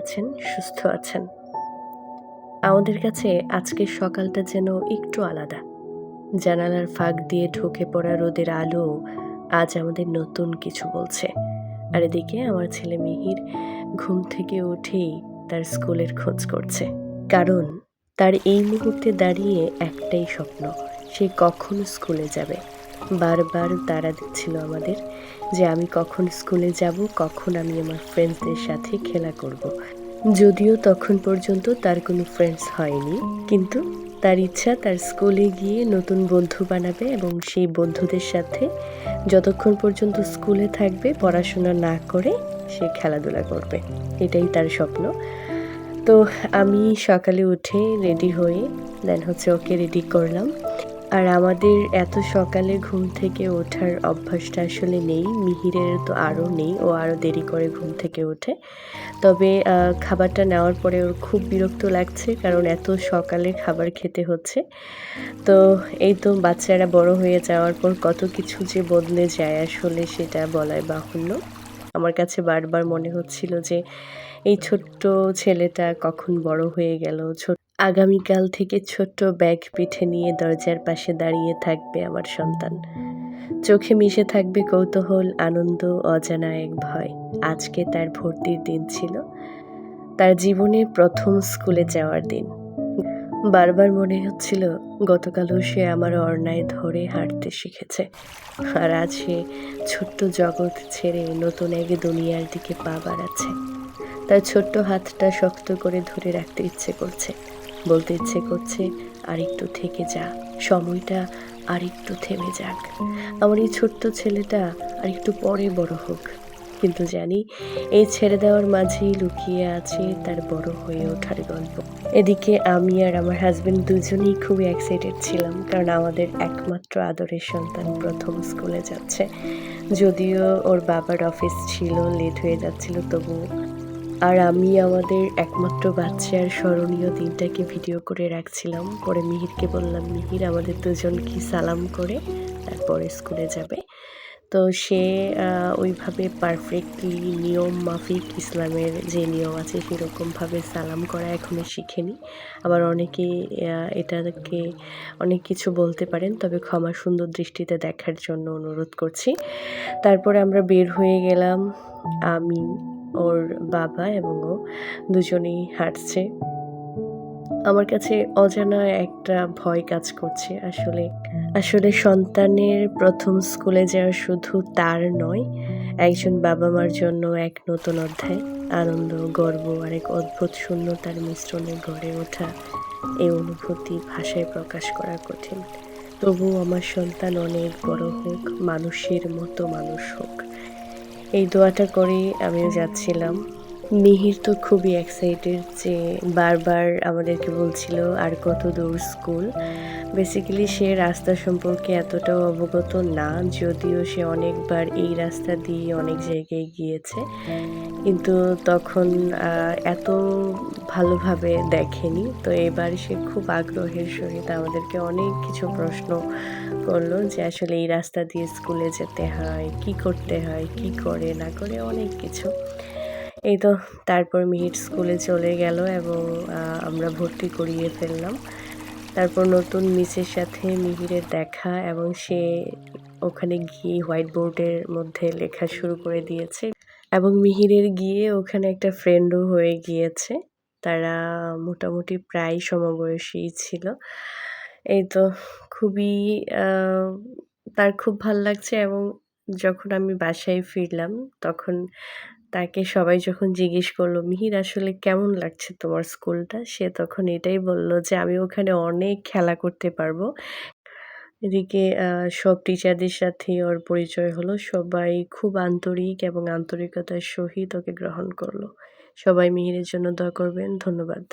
আছেন, সুস্থ আছেন। আমাদের কাছে আজকের সকালটা যেন একটু আলাদা। জানালার ফাঁক দিয়ে ঢুকে পড়া রোদের আলো আজ আমাদের নতুন কিছু বলছে। আর এদিকে আমার ছেলে মিহির ঘুম থেকে উঠেই তার স্কুলের খোঁজ করছে। কারণ তার এই মুহূর্তে দাঁড়িয়ে একটাই স্বপ্ন, সে কখন স্কুলে যাবে। বারবার তাড়া দিচ্ছিল আমাদের যে আমি কখন স্কুলে যাব, কখন আমি আমার ফ্রেন্ডসদের সাথে খেলা করব। যদিও তখন পর্যন্ত তার কোনো ফ্রেন্ডস হয়নি, কিন্তু তার ইচ্ছা তার স্কুলে গিয়ে নতুন বন্ধু বানাবে এবং সেই বন্ধুদের সাথে যতক্ষণ পর্যন্ত স্কুলে থাকবে পড়াশোনা না করে সে খেলাধুলা করবে। এটাই তার স্বপ্ন। তো আমি সকালে উঠে রেডি হয়ে দেন ওকে রেডি করলাম। আর আমাদের এত সকালে ঘুম থেকে ওঠার অভ্যাসটা আসলে নেই। মিহিরের তো আরও নেই। ও আরও দেরি করে ঘুম থেকে ওঠে। তবে খাবারটা নেওয়ার পরে ওর খুব বিরক্ত লাগছে, কারণ এত সকালে খাবার খেতে হচ্ছে। তো এই তো বাচ্চারা বড় হয়ে যাওয়ার পর কত কিছু যে বদলে যায় আসলে সেটা বলাই বাহুল্য। আমার কাছে বারবার মনে হচ্ছিল যে এই ছোট্ট ছেলেটা কখন বড় হয়ে গেল। আগামীকাল থেকে ছোট্ট ব্যাগ পিঠে নিয়ে দরজার পাশে দাঁড়িয়ে থাকবে আমার সন্তান। চোখে মিশে থাকবে কৌতূহল, আনন্দ, অজানা এক ভয়। আজকে তার ভর্তির দিন ছিল। তার জীবনে ১ম স্কুলে যাওয়ার দিন। বারবার মনে হচ্ছিল গতকালও সে আমার অরণায় ধরে হাঁটতে শিখেছে। আর আজ সে ছোট্ট জগৎ ছেড়ে নতুন এক দুনিয়ার দিকে পা বাড়াচ্ছে। তার ছোট্ট হাতটা শক্ত করে ধরে রাখতে ইচ্ছে করছে। বলতে ইচ্ছে করছে, আরেকটু থেকে যা। সময়টা আরেকটু থেমে যাক। আমার এই ছোট্ট ছেলেটা আরেকটু পরে বড় হোক। কিন্তু জানি এই ছেড়ে দেওয়ার মাঝেই লুকিয়ে আছে তার বড় হয়ে ওঠার গল্প। এদিকে আমি আর আমার হাসব্যান্ড দুজনেই খুবই এক্সাইটেড ছিলাম, কারণ আমাদের একমাত্র আদরের সন্তান ১ম স্কুলে যাচ্ছে। যদিও ওর বাবার অফিস ছিল, লেট হয়ে যাচ্ছিল তবুও। আর আমি আমাদের একমাত্র বাচ্চার স্মরণীয় দিনটাকে ভিডিও করে রাখছিলাম। পরে মিহিরকে বললাম, "মিহির আমাদের দুজনকে সালাম করে তারপরে স্কুলে যাবে।" তো সে ওইভাবে পারফেক্টলি নিয়ম মাফিক ইসলামের যে নিয়ম আছে সেরকমভাবে সালাম করা এখনো শিখেনি। আবার অনেকে এটাকে অনেক কিছু বলতে পারেন, তবে ক্ষমা সুন্দর দৃষ্টিতে দেখার জন্য অনুরোধ করছি। তারপরে আমরা বের হয়ে গেলাম। আমি, ওর বাবা এবং ও দুজনেই হাঁটছে। আমার কাছে অজানা একটা ভয় কাজ করছে। আসলে সন্তানের ১ম স্কুলে যাওয়া শুধু তার নয়, একজন বাবা-মার জন্য এক নতুন অধ্যায়। আনন্দ, গর্ব আর এক অদ্ভুত শূন্যতার মিশ্রণে গড়ে ওঠা এই অনুভূতি ভাষায় প্রকাশ করা কঠিন। তবুও আমার সন্তান অনেক বড় হোক, মানুষের মতো মানুষ হোক। এই দোয়াটা করেই আমিও যাচ্ছিলাম। মিহির তো খুবই এক্সাইটেড, যে বারবার আমাদেরকে বলছিল আর কত দূর স্কুল। বেসিক্যালি সে রাস্তা সম্পর্কে এতটাও অবগত না, যদিও সে অনেকবার এই রাস্তা দিয়ে অনেক জায়গায় গিয়েছে। কিন্তু তখন এত ভালোভাবে দেখেনি। তো এবার সে খুব আগ্রহের সহিত আমাদেরকে অনেক কিছু প্রশ্ন করল, যে আসলে এই রাস্তা দিয়ে স্কুলে যেতে হয়, কি করতে হয়, কি করে না করে অনেক কিছু। এই তো তারপর মিহির স্কুলে চলে গেল এবং আমরা ভর্তি করিয়ে ফেললাম। তারপর নতুন মিসের সাথে মিহিরের দেখা এবং সে ওখানে গিয়ে হোয়াইট বোর্ডের মধ্যে লেখা শুরু করে দিয়েছে এবং মিহিরের গিয়ে ওখানে একটা ফ্রেন্ডও হয়ে গিয়েছে। তারা মোটামুটি প্রায় সমবয়সীই ছিল। এই তো খুবই আ তার খুব ভাল লাগছে এবং যখন আমি বাসায় ফিরলাম তখন তাকে সবাই যখন জিজ্ঞেস করলো, "মিহির আসলে কেমন লাগছে তোমার স্কুলটা?" সে তখন এটাই বলল যে, "আমি ওখানে অনেক খেলা করতে পারবো।" এদিকে সব টিচারদের সাথেই ওর পরিচয় হলো। সবাই খুব আন্তরিক এবং আন্তরিকতার সহিত ওকে গ্রহণ করলো। সবাই মিহিরের জন্য দোয়া করবেন। ধন্যবাদ।